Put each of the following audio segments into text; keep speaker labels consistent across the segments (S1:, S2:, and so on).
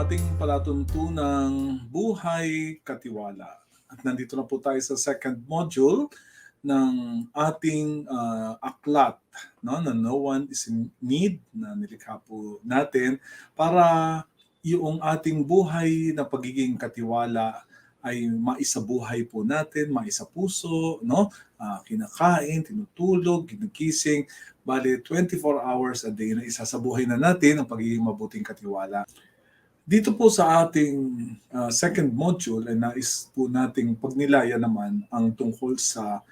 S1: ating palatuntunang Buhay Katiwala. At nandito na po tayo sa second module ng ating aklat, no, na No One is in Need, na nilikha po natin para yung ating buhay na pagiging katiwala ay maisabuhay po natin, maisapuso, no? Kinakain, tinutulog, ginigising, bali 24 hours a day na isasabuhay na natin ang pagiging mabuting katiwala. Dito po sa ating second module ay nais po nating pagnilaya naman ang tungkol sa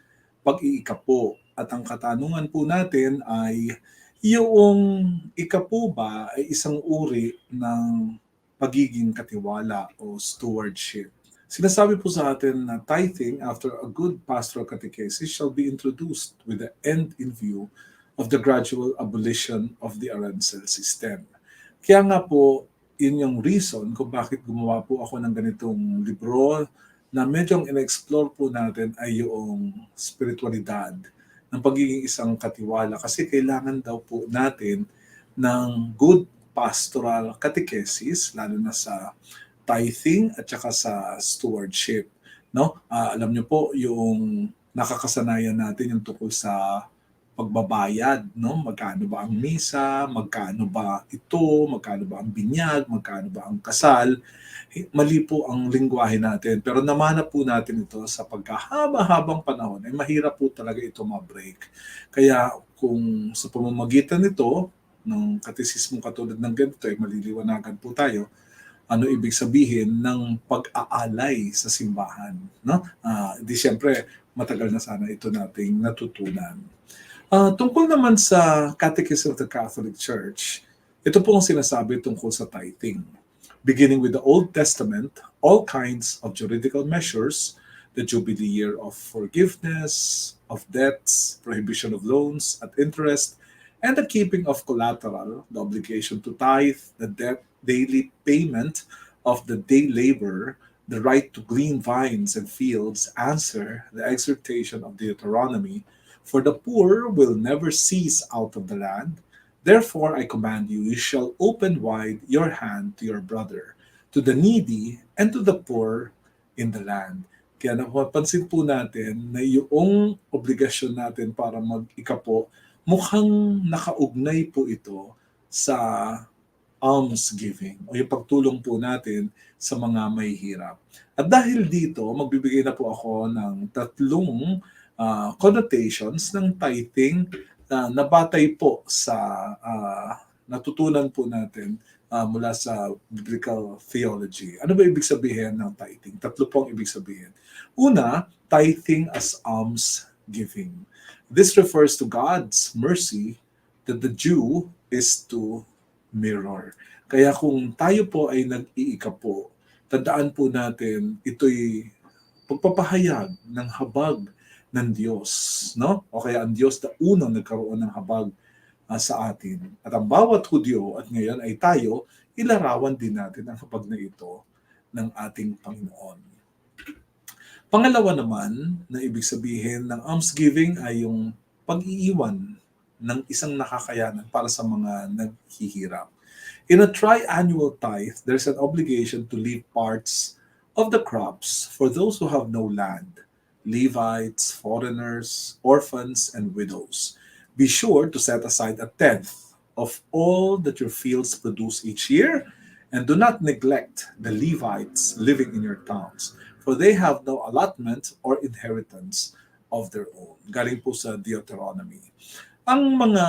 S1: pag-iikapo. At ang katanungan po natin ay yung ikapo ba ay isang uri ng pagiging katiwala o stewardship. Sinasabi po sa atin na tithing after a good pastoral catechesis shall be introduced with the end in view of the gradual abolition of the arancel system. Kaya nga po, yun yung reason kung bakit gumawa po ako ng ganitong libro na medyo in-explore po natin ay yung spiritualidad ng pagiging isang katiwala. Kasi kailangan daw po natin ng good pastoral catechesis, lalo na sa tithing at saka sa stewardship. No? Alam niyo po, yung nakakasanayan natin yung tungkol sa pagbabayad, no? Magkano ba ang misa, magkano ba ito, magkano ba ang binyag, magkano ba ang kasal. Mali po ang lingwahe natin, pero namanap po natin ito sa pagkahaba-habang panahon ay mahirap po talaga ito ma-break. Kaya kung sa pamamagitan nito ng katesismo katulad ng ganito ay maliliwanagan po tayo ano ibig sabihin ng pag-aalay sa simbahan, no? Di siyempre matagal na sana ito nating natutunan. Tungkol naman sa Catechism of the Catholic Church, ito po ang sinasabi tungkol sa tithing. Beginning with the Old Testament, all kinds of juridical measures, the Jubilee year of forgiveness, of debts, prohibition of loans at interest, and the keeping of collateral, the obligation to tithe, the debt, daily payment of the day labor, the right to glean vines and fields answer the exhortation of Deuteronomy, for the poor will never cease out of the land. Therefore I command you, you shall open wide your hand to your brother, to the needy, and to the poor in the land. Kaya napapansin po natin na yung obligasyon natin para mag-ikapo, mukhang nakaugnay po ito sa almsgiving o yung pagtulong po natin sa mga may hirap. At dahil dito, magbibigay na po ako ng tatlong connotations ng tithing na nabatay po sa natutunan po natin mula sa biblical theology. Ano ba ibig sabihin ng tithing? Tatlo pong ibig sabihin. Una, tithing as almsgiving. This refers to God's mercy that the Jew is to mirror. Kaya kung tayo po ay nag-iikapo, tandaan po natin ito'y pagpapahayag ng habag ng Diyos, no? O kaya ang Diyos na unang nagkaroon ng habag sa atin. At ang bawat Hudyo at ngayon ay tayo, ilarawan din natin ang habag na ito ng ating Panginoon. Pangalawa naman na ibig sabihin ng almsgiving ay yung pag-iiwan ng isang nakakayanan para sa mga naghihirap. In a tri-annual tithe, there's an obligation to leave parts of the crops for those who have no land, Levites, foreigners, orphans, and widows. Be sure to set aside a tenth of all that your fields produce each year, and do not neglect the Levites living in your towns, for they have no allotment or inheritance of their own. Galing po sa Deuteronomy. Ang mga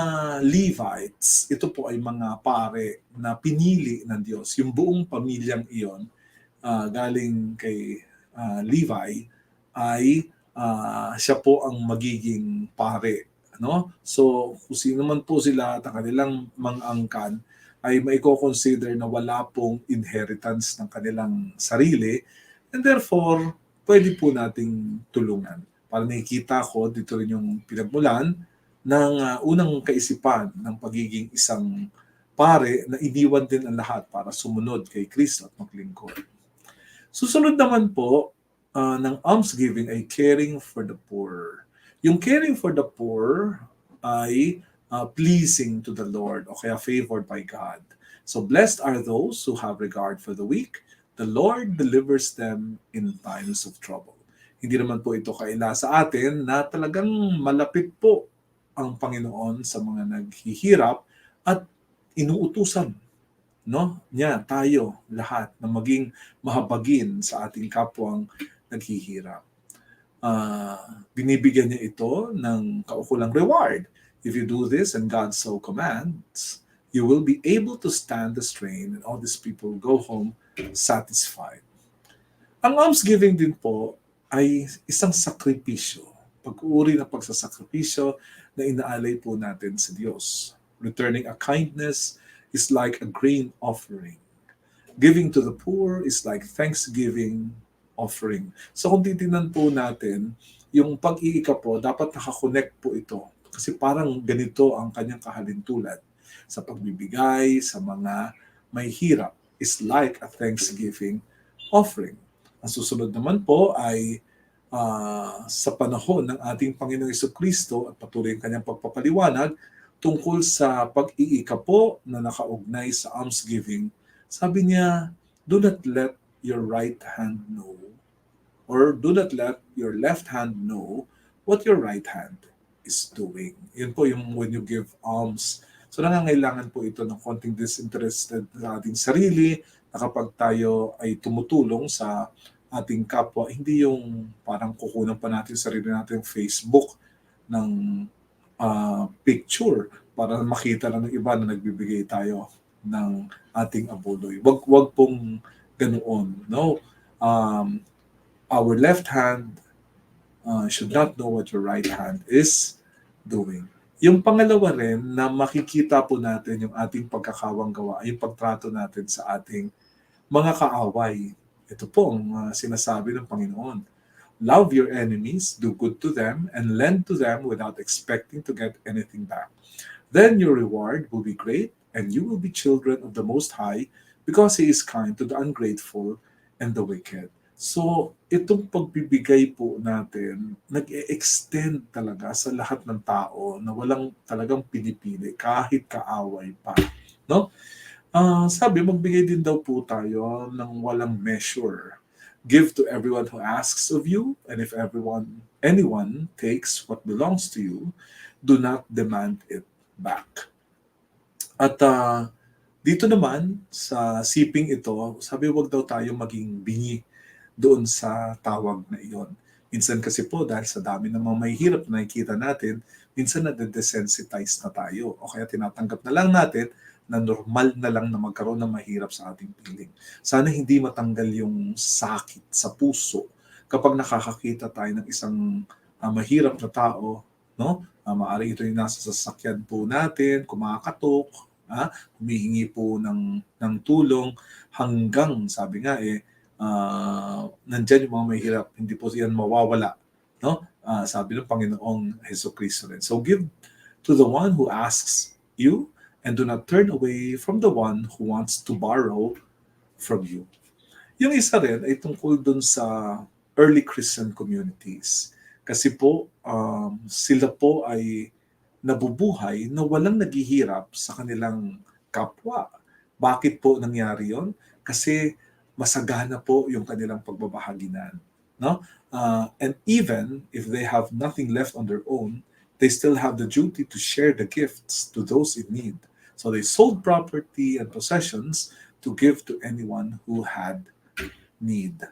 S1: Levites, ito po ay mga pare na pinili ng Diyos. Yung buong pamilyang iyon, galing kay Levi, ay siya po ang magiging pare. No? So, kung sino man po sila at ang kanilang mga angkan, ay maiko-consider na wala pong inheritance ng kanilang sarili, and therefore, pwede po nating tulungan. Para nakikita ko, dito rin yung pinagmulan ng unang kaisipan ng pagiging isang pare na iniwan din ang lahat para sumunod kay Kristo at maglingkod. Susunod naman po ng almsgiving ay caring for the poor. Yung caring for the poor ay pleasing to the Lord o kaya favored by God. So blessed are those who have regard for the weak. The Lord delivers them in times of trouble. Hindi naman po ito kaila sa atin na talagang malapit po ang Panginoon sa mga naghihirap at inuutusan, no, niya tayo lahat na maging mahabagin sa ating kapwang naghihirap. Binibigyan niya ito ng kaukulang reward. If you do this and God so commands, you will be able to stand the strain and all these people go home satisfied. Ang almsgiving din po ay isang sakripisyo, pag-uri ng pagsasakripisyo na inaalay po natin sa Diyos. Returning a kindness is like a grain offering. Giving to the poor is like thanksgiving offering. So kung titingnan po natin, yung pag-iika po, dapat nakakonect po ito. Kasi parang ganito ang kanyang kahalintulad sa pagbibigay sa mga may hirap is like a thanksgiving offering. Ang susunod naman po ay sa panahon ng ating Panginoong Jesucristo at patuloy ang kanyang pagpapaliwanag tungkol sa pag-iika po na nakaugnay sa almsgiving. Sabi niya, do not let your right hand know or do not let your left hand know what your right hand is doing. Yun po yung when you give alms. So nangangailangan po ito ng konting disinterested sa ating sarili na kapag tayo ay tumutulong sa ating kapwa, hindi yung parang kukunan pa natin sarili natin Facebook ng picture para makita lang ng iba na nagbibigay tayo ng ating abuloy. Wag pong ganoon. No? Our left hand should not know what your right hand is doing. Yung pangalawa rin na makikita po natin yung ating pagkakawang gawa, yung pagtrato natin sa ating mga kaaway. Ito po ang sinasabi ng Panginoon. Love your enemies, do good to them, and lend to them without expecting to get anything back. Then your reward will be great, and you will be children of the Most High, because He is kind to the ungrateful and the wicked. So, itong pagbibigay po natin, nag-e-extend talaga sa lahat ng tao na walang talagang pinipili, kahit kaaway pa. No? Sabi, magbigay din daw po tayo ng walang measure. Give to everyone who asks of you, and if anyone takes what belongs to you, do not demand it back. At dito naman, sa siping ito, sabi wag daw tayo maging bingi doon sa tawag na iyon. Minsan kasi po, dahil sa dami ng mga mahihirap na nakikita natin, minsan na-desensitize na tayo. O kaya tinatanggap na lang natin na normal na lang na magkaroon ng mahirap sa ating piling. Sana hindi matanggal yung sakit sa puso kapag nakakakita tayo ng isang mahirap na tao, no? Maaari ito yung nasa sasakyan po natin, kumakatok, humihingi po ng tulong hanggang, sabi nga nandyan yung mga mahirap, hindi po yan mawawala, no? Sabi ng Panginoong Jesucristo rin. So give to the one who asks you, and do not turn away from the one who wants to borrow from you. Yung isa rin ay tungkol dun sa early Christian communities. Kasi po, sila po ay nabubuhay na walang naghihirap sa kanilang kapwa. Bakit po nangyari yon? Kasi masagana po yung kanilang pagbabahaginan. No? And even if they have nothing left on their own, they still have the duty to share the gifts to those in need. So they sold property and possessions to give to anyone who had need.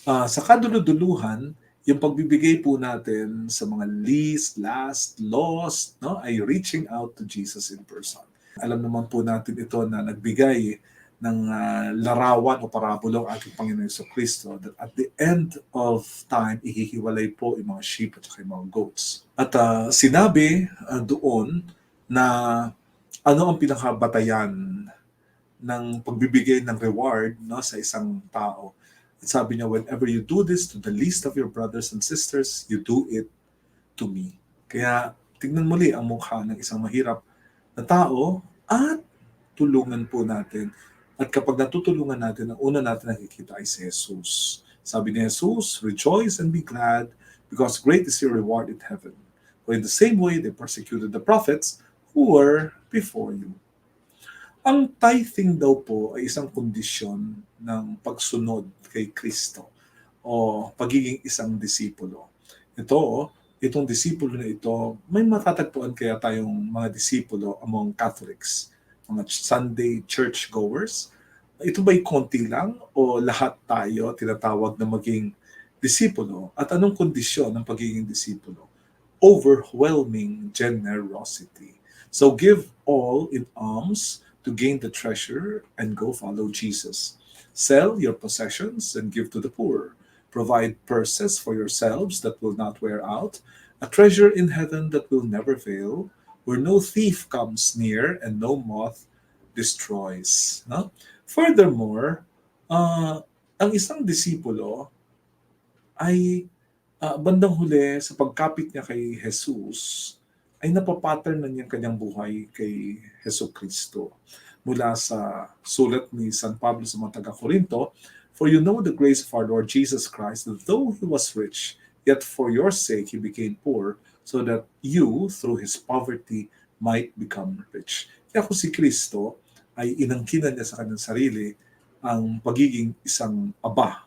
S1: Sa kaduluduluhan, yung pagbibigay po natin sa mga least, last, lost, no, ay reaching out to Jesus in person. Alam naman po natin ito na nagbigay ng larawan o parabolong ating Panginoon Jesucristo that at the end of time, ihihiwalay po yung mga sheep at yung mga goats. At sinabi doon na ano ang pinakabatayan ng pagbibigay ng reward, no, sa isang tao. At sabi niya, whenever you do this to the least of your brothers and sisters, you do it to me. Kaya tingnan muli ang mukha ng isang mahirap na tao at tulungan po natin. At kapag natutulungan natin, ang una natin nakikita ay si Jesus. Sabi ni Jesus, rejoice and be glad, because great is your reward in heaven. For in the same way they persecuted the prophets who were before you. Ang tithing daw po ay isang kondisyon ng pagsunod kay Kristo o pagiging isang disipulo. Itong disipulo na ito, may matatagpuan kaya tayong mga disipulo among Catholics, mga Sunday church goers. Ito ba'y konti lang o lahat tayo tinatawag na maging disipulo? At anong kondisyon ng pagiging disipulo? Overwhelming generosity. So give all in alms to gain the treasure and go follow Jesus. Sell your possessions and give to the poor. Provide purses for yourselves that will not wear out, a treasure in heaven that will never fail, where no thief comes near and no moth destroys. No? Furthermore, ang isang disipulo ay bandang huli sa pagkapit niya kay Jesus ay napapattern na niya kanyang buhay kay Hesus Kristo. Mula sa sulat ni San Pablo sa mga taga-Korinto, "For you know the grace of our Lord Jesus Christ, that though He was rich, yet for your sake He became poor, so that you, through His poverty, might become rich." Kaya kung si Kristo ay inangkinan niya sa kanyang sarili ang pagiging isang aba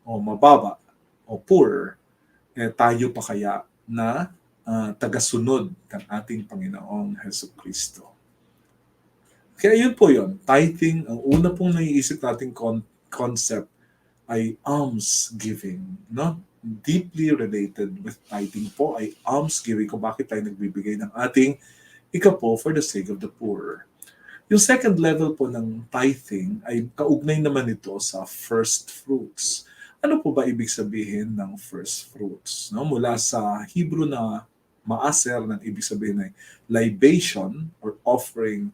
S1: o mababa o poor, tayo pa kaya na tagasunod ng ating Panginoong Hesus Kristo. Kaya yun po yun. Tithing, ang una pong naiisip nating concept ay alms giving. No? Deeply related with tithing po ay alms giving, kung bakit tayo nagbibigay ng ating ikapo for the sake of the poor. Yung second level po ng tithing ay kaugnay naman ito sa first fruits. Ano po ba ibig sabihin ng first fruits? No? Mula sa Hebrew na maaser, ng ibig sabihin ay libation or offering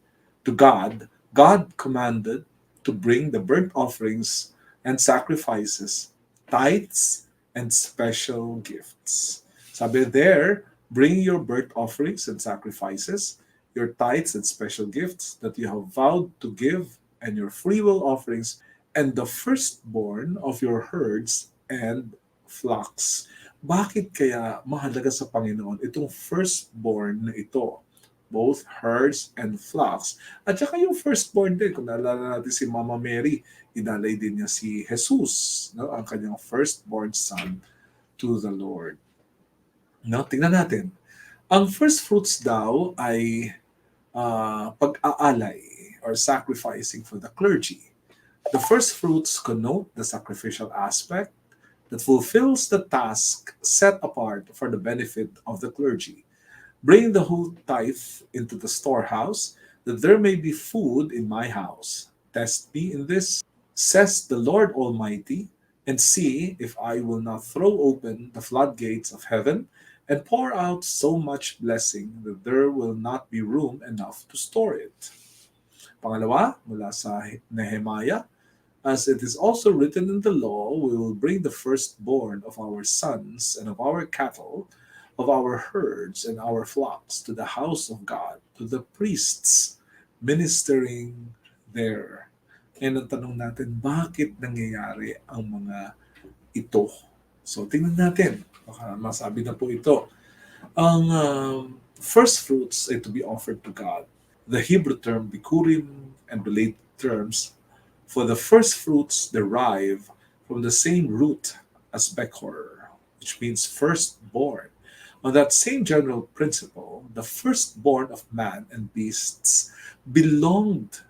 S1: to God, God commanded to bring the burnt offerings and sacrifices, tithes, and special gifts. Sabi there, bring your burnt offerings and sacrifices, your tithes and special gifts that you have vowed to give, and your freewill offerings, and the firstborn of your herds and flocks. Bakit kaya mahalaga sa Panginoon itong firstborn na ito? Both herds and flocks. At saka yung firstborn din, kung naalala natin si Mama Mary, inalay din niya si Jesus, no? Ang kanyang firstborn son to the Lord. No? Tingnan natin. Ang first fruits daw ay pag-aalay or sacrificing for the clergy. The first fruits connote the sacrificial aspect that fulfills the task set apart for the benefit of the clergy. Bring the whole tithe into the storehouse, that there may be food in my house. Test me in this, says the Lord Almighty, and see if I will not throw open the floodgates of heaven and pour out so much blessing that there will not be room enough to store it. Pangalawa, mula sa Nehemiah, as it is also written in the law, we will bring the firstborn of our sons and of our cattle, of our herds and our flocks to the house of God, to the priests ministering there. And ang tanong natin, bakit nangyayari ang mga ito? So, tingnan natin. Baka masabi na po ito. Ang first fruits ay to be offered to God. The Hebrew term bikurim and related terms for the first fruits derive from the same root as bekor, which means firstborn. On that same general principle, the firstborn of man and beasts belonged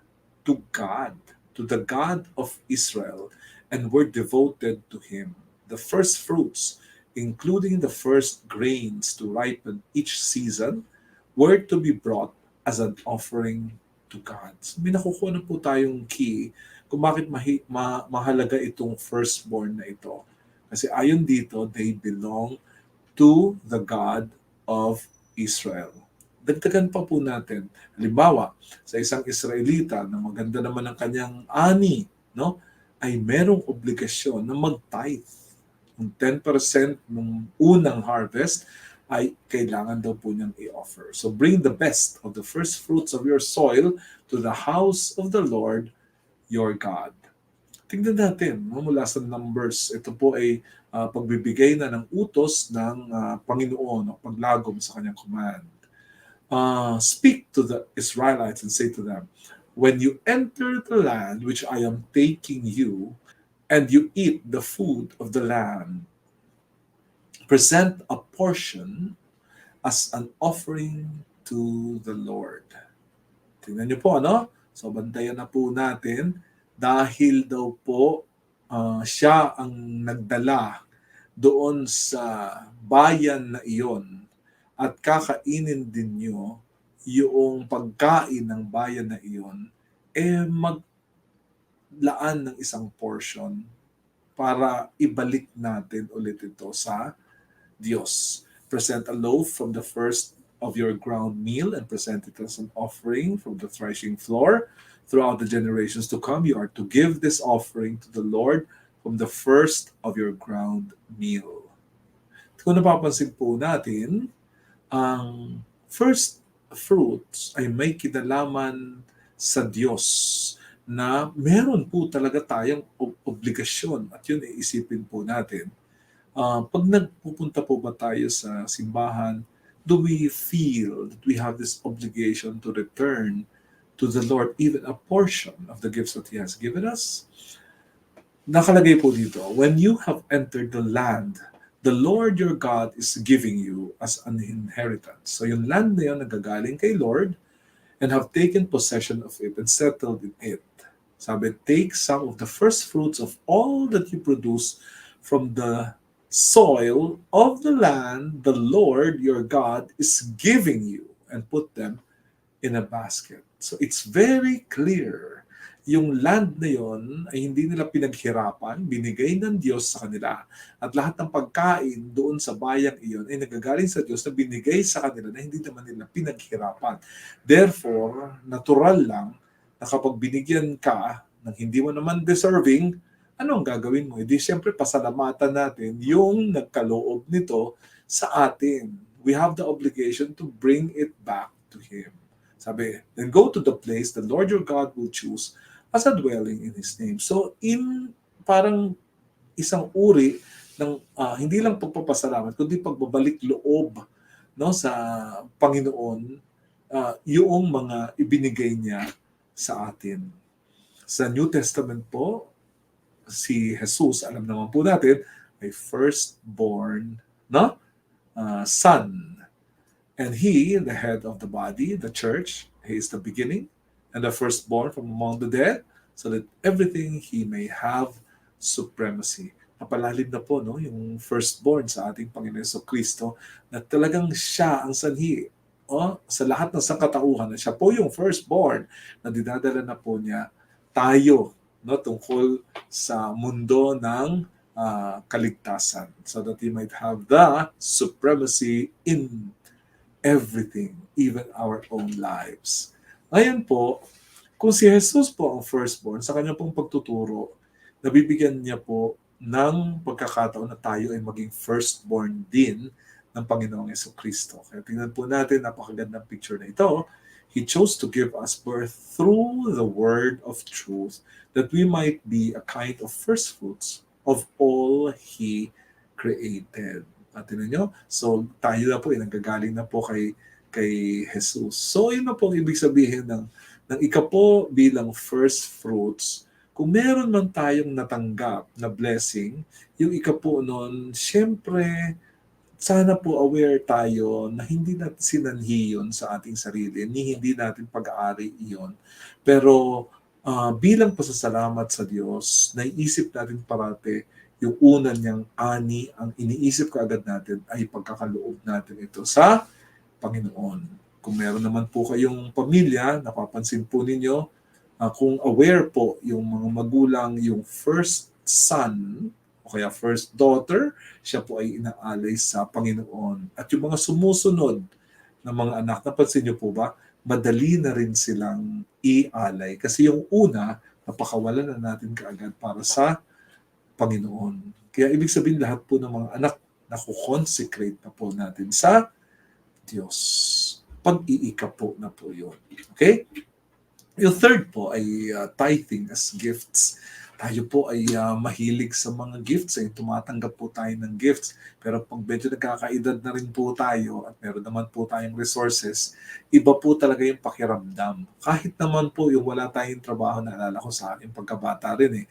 S1: to God, to the God of Israel, and were devoted to him. The first fruits, including the first grains to ripen each season, were to be brought as an offering to God. So, may nakukuha na po tayong key kung bakit mahalaga itong firstborn na ito. Kasi ayon dito, they belong to the God of Israel. Dagdagan pa po natin. Halimbawa, sa isang Israelita na maganda naman ang kanyang ani, no, ay merong obligasyon na mag-tithe. Yung 10% ng unang harvest ay kailangan daw po niyang i-offer. So bring the best of the first fruits of your soil to the house of the Lord your God. Tingnan natin, no, mula sa Numbers, ito po ay pagbibigay na ng utos ng Panginoon o paglagom sa kanyang command. Speak to the Israelites and say to them, when you enter the land which I am taking you, and you eat the food of the land, present a portion as an offering to the Lord. Tingnan niyo po, ano? So, bantayan na po natin dahil daw po siya ang nagdala doon sa bayan na iyon at kakainin din niyo yung pagkain ng bayan na iyon, maglaan ng isang portion para ibalik natin ulit ito sa Diyos. Present a loaf from the first of your ground meal and present it as an offering from the threshing floor. Throughout the generations to come, you are to give this offering to the Lord from the first of your ground meal. Kung napapansin po natin, ang first fruits ay may kinalaman sa Diyos na meron po talaga tayong obligasyon at yun iisipin po natin. Pag nagpupunta po ba tayo sa simbahan, do we feel that we have this obligation to return to the Lord even a portion of the gifts that He has given us? Nakalagay po dito, when you have entered the land, the Lord your God is giving you as an inheritance. So yung land na yun nagagaling kay Lord and have taken possession of it and settled in it. Sabi, take some of the first fruits of all that you produce from the soil of the land the Lord your God is giving you and put them in a basket. So it's very clear. Yung land na yon ay hindi nila pinaghirapan, binigay ng Diyos sa kanila. At lahat ng pagkain doon sa bayang iyon ay nagagaling sa Diyos na binigay sa kanila na hindi naman nila pinaghirapan. Therefore, natural lang na kapag binigyan ka ng hindi mo naman deserving, ano ang gagawin mo? Hindi siyempre pasalamatan natin yung nagkaloob nito sa atin. We have the obligation to bring it back to Him. Sabi, then go to the place the Lord your God will choose as a dwelling in His name. So, parang isang uri ng hindi lang pagpapasalamat, kundi pagbabalik loob, no, sa Panginoon, yung mga ibinigay niya sa atin. Sa New Testament po, si Jesus, alam naman po natin, ay firstborn, no? Son. And He, the head of the body, the church, He is the beginning and the firstborn from among the dead, so that everything He may have supremacy. Napalalim na po, no, yung firstborn sa ating Panginoon Jesucristo, na talagang siya ang sanhi. Sa lahat ng sangkatauhan, na siya po yung firstborn na dinadala na po niya tayo, no, tungkol sa mundo ng kaligtasan, so that He might have the supremacy in everything, even our own lives. Ngayon po, kung si Jesus po ang firstborn, sa kanya pong pagtuturo, nabibigyan niya po ng pagkakataon na tayo ay maging firstborn din ng Panginoong Jesucristo. Kaya tingnan po natin, napakagandang picture na ito. He chose to give us birth through the word of truth, that we might be a kind of first fruits of all He created. At tingnan nyo, so tayo na po, nanggagaling na po kay Jesus. So yun na po ibig sabihin ng ika po bilang first fruits. Kung meron man tayong natanggap na blessing, yung ika po nun, syempre, sana po aware tayo na hindi natin sinanhi yun sa ating sarili, hindi natin pag-aari iyon. Pero bilang pasasalamat sa Diyos, naiisip natin parati yung una niyang ani, ang iniisip kaagad natin ay pagkakaloob natin ito sa Panginoon. Kung meron naman po kayong pamilya, napapansin po ninyo, kung aware po yung mga magulang, yung first son o kaya first daughter, siya po ay inaalay sa Panginoon. At yung mga sumusunod na mga anak, napansin niyo po ba, madali na rin silang ialay. Kasi yung una, napakawalan na natin kaagad para sa Panginoon. Kaya ibig sabihin lahat po ng mga anak na consecrate na po natin sa Diyos. Pag-iika po na po yun. Okay? Yung third po ay tithing as gifts tayo po ay mahilig sa mga gifts, tumatanggap po tayo ng gifts. Pero pag medyo nagkakaedad na rin po tayo at meron naman po tayong resources, iba po talaga yung pakiramdam. Kahit naman po yung wala tayong trabaho, naalala ko sa aking pagkabata rin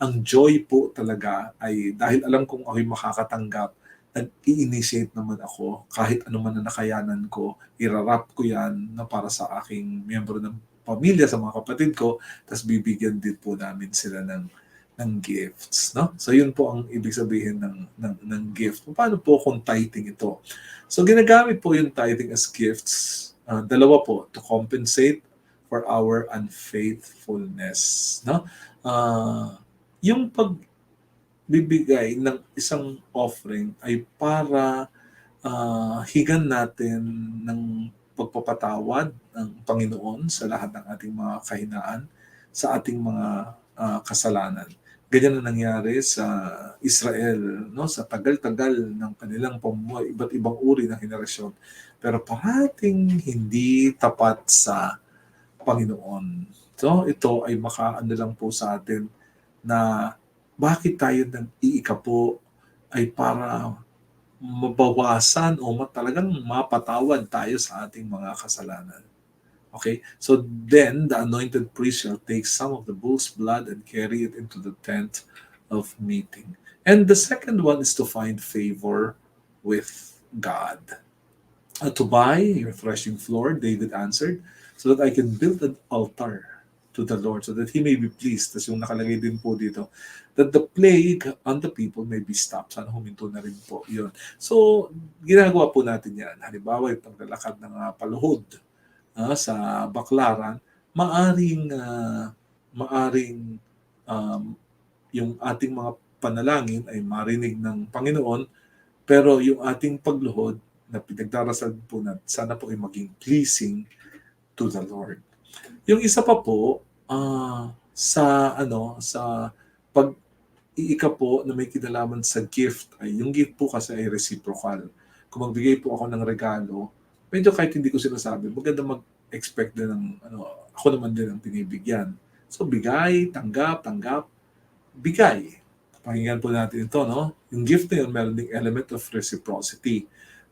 S1: ang joy po talaga ay dahil alam kong ako'y makakatanggap, nag-i-initiate naman ako kahit ano man na nakayanan ko, irarap ko yan na para sa aking miyembro ng pamilya, sa mga kapatid ko, tapos bibigyan din po namin sila ng gifts, no? So yun po ang ibig sabihin ng gift. Paano po kung tithing ito? So ginagamit po yung tithing as gifts, dalawa po, to compensate for our unfaithfulness, no? Yung pagbibigay ng isang offering ay para higan natin ng pagpapatawad ng Panginoon sa lahat ng ating mga kahinaan, sa ating mga kasalanan. Ganyan na nangyari sa Israel, no? Sa tagal-tagal ng kanilang pamumuhay, iba't ibang uri ng henerasyon. Pero parating hindi tapat sa Panginoon. So ito ay makaano lang po sa atin na bakit tayo nag-iikapo ay para mabawasan o talagang mapatawad tayo sa ating mga kasalanan. Okay? So then the anointed priest shall take some of the bull's blood and carry it into the tent of meeting. And the second one is to find favor with God. To buy your threshing floor, David answered, so that I can build an altar to the Lord, so that He may be pleased. Tapos yung nakalagay din po dito, that the plague on the people may be stopped. Sana huminto na rin po yun. So, ginagawa po natin yan. Halimbawa, yung paglalakad ng paluhod sa baklaran, maaring yung ating mga panalangin ay marinig ng Panginoon, pero yung ating pagluhod na pinagdarasal po natin, sana po ay maging pleasing to the Lord. Yung isa pa po, sa pag-iika po na may kinalaman sa gift, ay yung gift po kasi ay reciprocal. Kung magbigay po ako ng regalo, medyo kahit hindi ko sinasabi, maganda mag-expect din ng, ako naman din ang pinibigyan. So, bigay, tanggap, bigay. Pakinggan po natin ito, no? Yung gift na yun, meron ding element of reciprocity.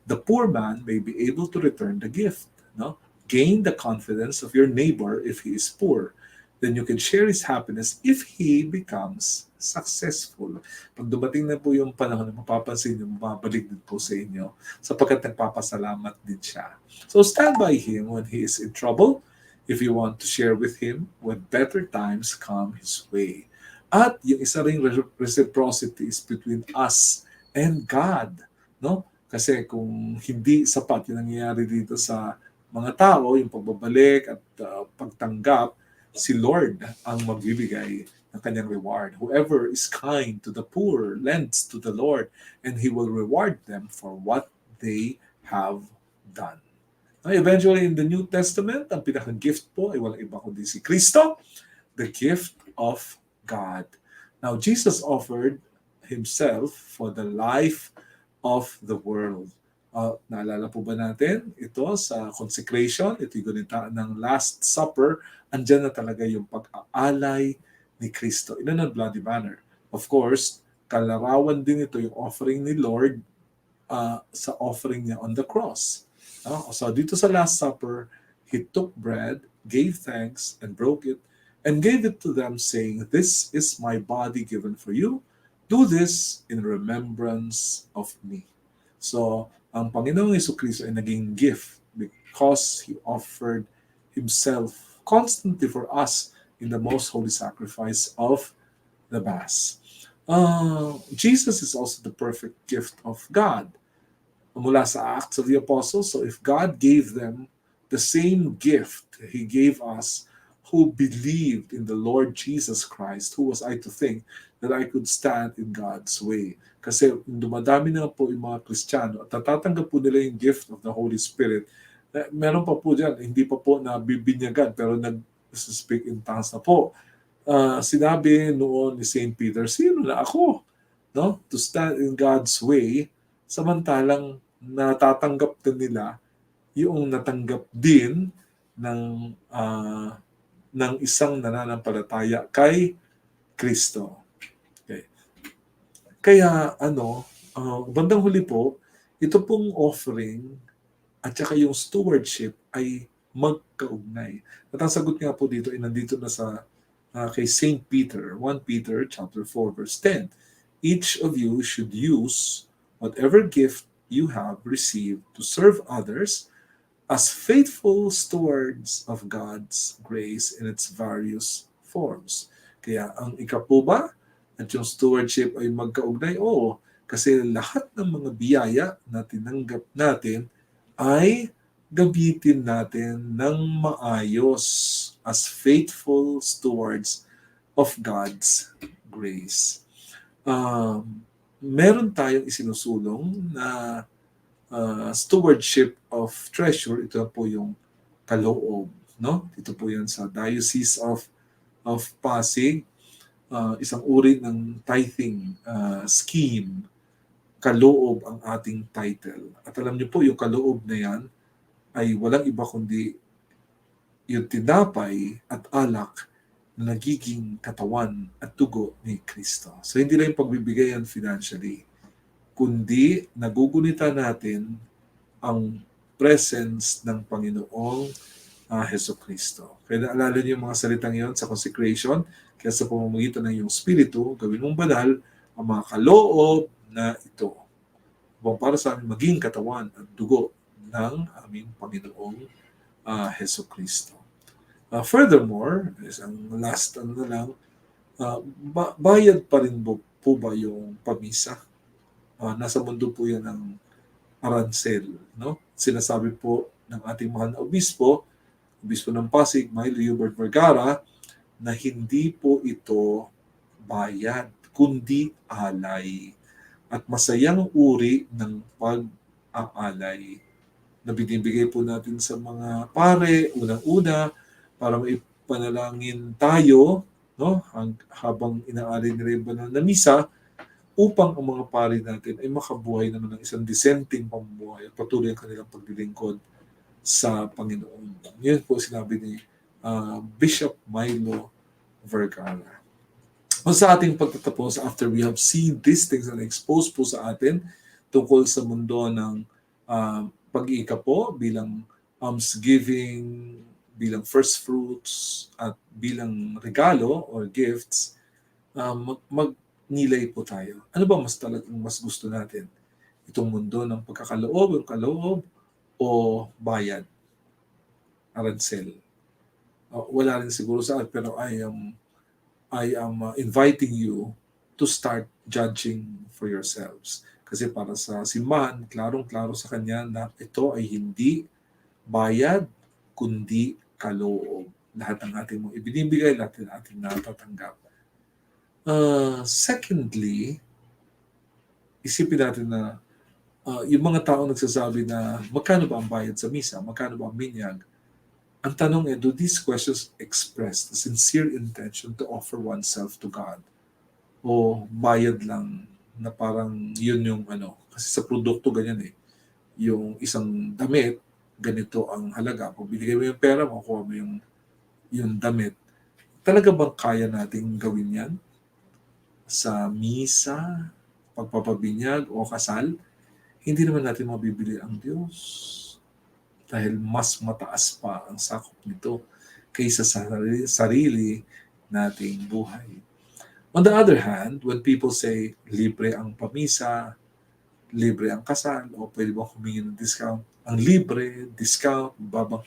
S1: The poor man may be able to return the gift, no? Gain the confidence of your neighbor if he is poor. Then you can share his happiness if he becomes successful. Pag dumating na po yung panahon na mapapansin niyo, mababalik din po sa inyo sapagkat nagpapasalamat din siya. So stand by him when he is in trouble if you want to share with him when better times come his way. At yung isa ring reciprocity is between us and God, no? Kasi kung hindi sapat yung nangyayari dito sa mga tao, yung pagbabalik at pagtanggap, si Lord ang magbibigay ng kanyang reward. Whoever is kind to the poor lends to the Lord, and He will reward them for what they have done. Eventually, in the New Testament, ang pinaka-gift po ay walang iba kundi si Kristo, the gift of God. Now, Jesus offered Himself for the life of the world. Naalala po ba natin ito sa consecration, ito yung gunita ng Last Supper, andyan na talaga yung pag-aalay ni Kristo in a bloody manner. Of course, kalarawan din ito yung offering ni Lord sa offering niya on the cross. So dito sa Last Supper, He took bread, gave thanks, and broke it, and gave it to them, saying, "This is my body given for you. Do this in remembrance of me." So, ang Panginoong Jesucristo ay naging gift because He offered Himself constantly for us in the most holy sacrifice of the Mass. Jesus is also the perfect gift of God. Mula sa Acts of the Apostles, so if God gave them the same gift He gave us who believed in the Lord Jesus Christ, who was I to think that I could stand in God's way? Kasi dumadami na po yung mga Kristiyano at natatanggap po nila yung gift of the Holy Spirit. Meron pa po dyan, hindi pa po nabibinyagan pero nag-speak in tongues na po. Sinabi noon ni St. Peter, sino na ako? No? To stand in God's way, samantalang natatanggap din nila yung natanggap din ng isang nananampalataya kay Kristo. Okay. Kaya bandang huli po, ito pong offering at saka yung stewardship ay magkaugnay. At ang sagot nga po dito ay nandito na sa kay Saint Peter, 1 Peter chapter 4 verse 10. Each of you should use whatever gift you have received to serve others as faithful stewards of God's grace in its various forms. Kaya ang ikapo ba at yung stewardship ay magkaugnay? Oo, kasi lahat ng mga biyaya na tinanggap natin ay gamitin natin ng maayos as faithful stewards of God's grace. Meron tayong isinusulong na stewardship of treasure. Ito po yung kaloob, no? Ito po yan sa Diocese of Pasig, isang uri ng tithing scheme. Kaloob ang ating title. At alam niyo po, yung kaloob na yan ay walang iba kundi yung tinapay at alak na nagiging katawan at dugo ni Kristo. So hindi lang yung pagbibigay yan financially, kundi nagugunita natin ang presence ng Panginoong Heso Kristo. Kaya naalala niyo yung mga salitang yon sa consecration, kaya sa pamamagitan ng iyong spirito, gawin mong banal ang mga kaloob na ito upang para sa amin maging katawan at dugo ng aming Panginoong Heso Kristo. Furthermore, ang last na lang, bayad pa rin po ba yung pamisa? Nasa mundo po yan ng aransel. No? Sinasabi po ng ating mahal na obispo ng Pasig, Milo Hubert Vergara, na hindi po ito bayad, kundi alay. At masayang uri ng pag-aalay na binibigay po natin sa mga pare, unang-una, para maipanalangin tayo, no, habang inaalay nila yung banal na misa, upang ang mga pare natin ay makabuhay naman ng isang disenteng pamumuhay at patuloy ang kanilang paglilingkod sa Panginoon. Yun po sinabi ni Bishop Milo Vergara. O sa ating pagtatapos, after we have seen these things and exposed po sa atin tungkol sa mundo ng pag-iikapo bilang almsgiving, bilang first fruits, at bilang regalo or gifts, magnilay po tayo. Ano ba mas gusto natin? Itong mundo ng pagkakaloob, kaloob, o bayad, aransel? Wala rin siguro sa akin, pero I am inviting you to start judging for yourselves. Kasi para sa simbahan, klarong-klaro sa kanya na ito ay hindi bayad, kundi kaloob. Lahat ng ating mong ibinibigay, lahat ng ating natatanggap. Secondly, isipin natin na yung mga tao nagsasabi na magkano ba ang bayad sa misa? Magkano ba ang binyag? Ang tanong do these questions express the sincere intention to offer oneself to God? O bayad lang na parang yun yung kasi sa produkto ganyan yung isang damit, ganito ang halaga. Kung binigay mo yung pera, makukuha mo yung damit. Talaga bang kaya nating gawin yan? Sa misa, pagpapabinyag o kasal, hindi naman natin mabibili ang Diyos. Dahil mas mataas pa ang sakop nito kaysa sa sarili nating buhay. On the other hand, when people say libre ang pamisa, libre ang kasal, o pwede bang humingi ng discount, ang libre, discount, babang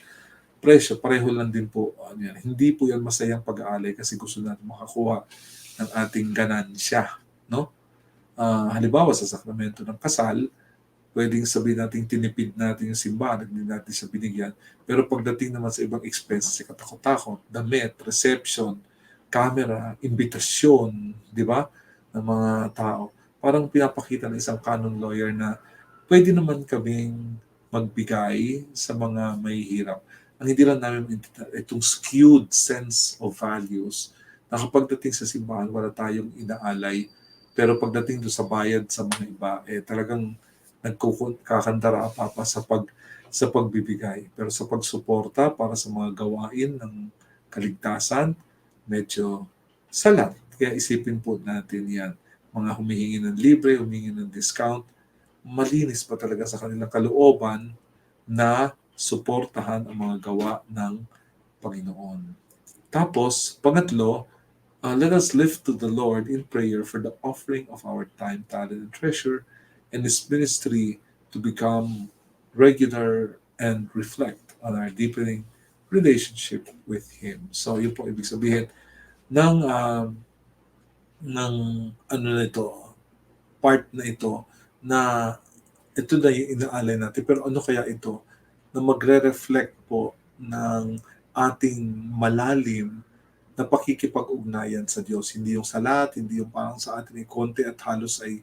S1: presyo, pareho lang din po. Hindi po yan masayang pag-aalay kasi gusto natin makakuha ng ating ganansya. No? Halimbawa sa sakramento ng kasal, pwedeng sabihin natin tinipid natin yung simbahan, hindi natin siya binigyan. Pero pagdating naman sa ibang expenses, katakot-takot, damit, reception, camera, imbitasyon, di ba, ng mga tao, parang pinapakita ng isang canon lawyer na pwede naman kaming magbigay sa mga mahihirap. Ang hindi lang namin itong skewed sense of values na kapag dating sa simbahan, wala tayong inaalay. Pero pagdating doon sa bayad sa mga iba, talagang nagkakandara pa sa pagbibigay. Pero sa pagsuporta para sa mga gawain ng kaligtasan, medyo salat. Kaya isipin po natin yan. Mga humihingi ng libre, humihingi ng discount, malinis pa talaga sa kanilang kalooban na suportahan ang mga gawa ng Panginoon. Tapos, pangatlo, let us lift to the Lord in prayer for the offering of our time, talent, and treasure, and His ministry to become regular and reflect on our deepening relationship with Him. So, yun po ibig sabihin ng, ng ano na ito, part na ito, na ito na yung inaalay natin. Pero ano kaya ito? Na magre-reflect po ng ating malalim na pakikipag-ugnayan sa Diyos. Hindi yung salat, hindi yung parang sa atin ay konti at halos ay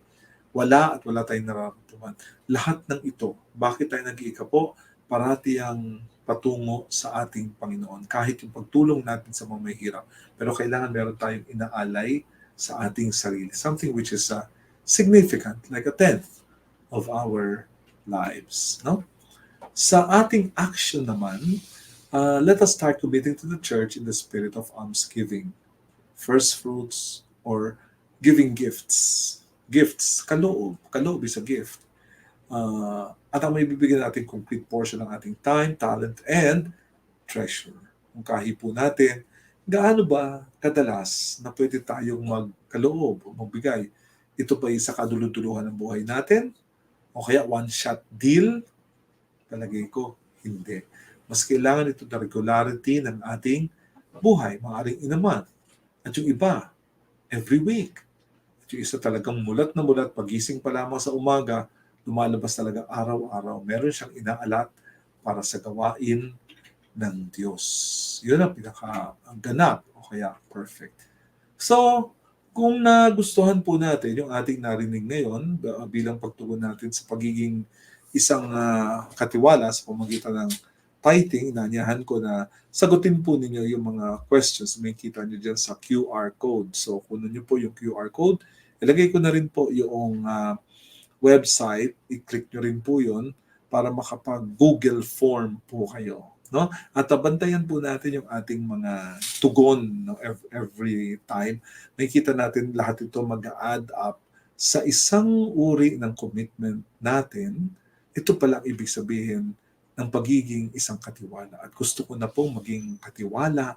S1: wala at wala tayong nararamdaman. Lahat ng ito, bakit tayo nag-iikapo? Parati ang patungo sa ating Panginoon. Kahit yung pagtulong natin sa mga may hirap. Pero kailangan meron tayong inaalay sa ating sarili. Something which is significant, like a tenth of our lives. No? Sa ating action naman, let us start committing to the church in the spirit of almsgiving, first fruits, or giving gifts. Gifts, kaloob. Kaloob is a gift. At ang may bibigyan natin complete portion ng ating time, talent, and treasure. Kung kahipo natin, gaano ba kadalas na pwede tayong magkaloob o magbigay? Ito ba sa kaduluduluhan ng buhay natin? O kaya one-shot deal? Palagay ko, hindi. Mas kailangan ito na regularity ng ating buhay, maaaring inaman. At yung iba, every week. At yung isa talagang mulat na mulat, pagising pa lamang sa umaga, lumalabas talaga araw-araw. Meron siyang inaalat para sa gawain ng Diyos. Yun ang pinaka-ganap o kaya perfect. So, kung nagustuhan po natin yung ating narinig ngayon bilang pagtugon natin sa pagiging isang katiwala sa pamagitan ng tithing, inanyahan ko na sagutin po ninyo yung mga questions na may kita nyo dyan sa QR code. So, kunin nyo po yung QR code. Ilagay ko na rin po yung website. I-click nyo rin po yun para makapag-Google form po kayo. No? At bantayan po natin yung ating mga tugon, no? every time. Nakikita natin lahat ito mag-add up sa isang uri ng commitment natin. Ito pala ang ibig sabihin ng pagiging isang katiwala. At gusto ko na pong maging katiwala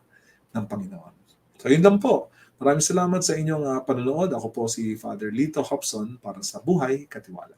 S1: ng Panginoon. So yun lang po. Maraming salamat sa inyong panonood. Ako po si Father Lito Hobson para sa Buhay Katiwala.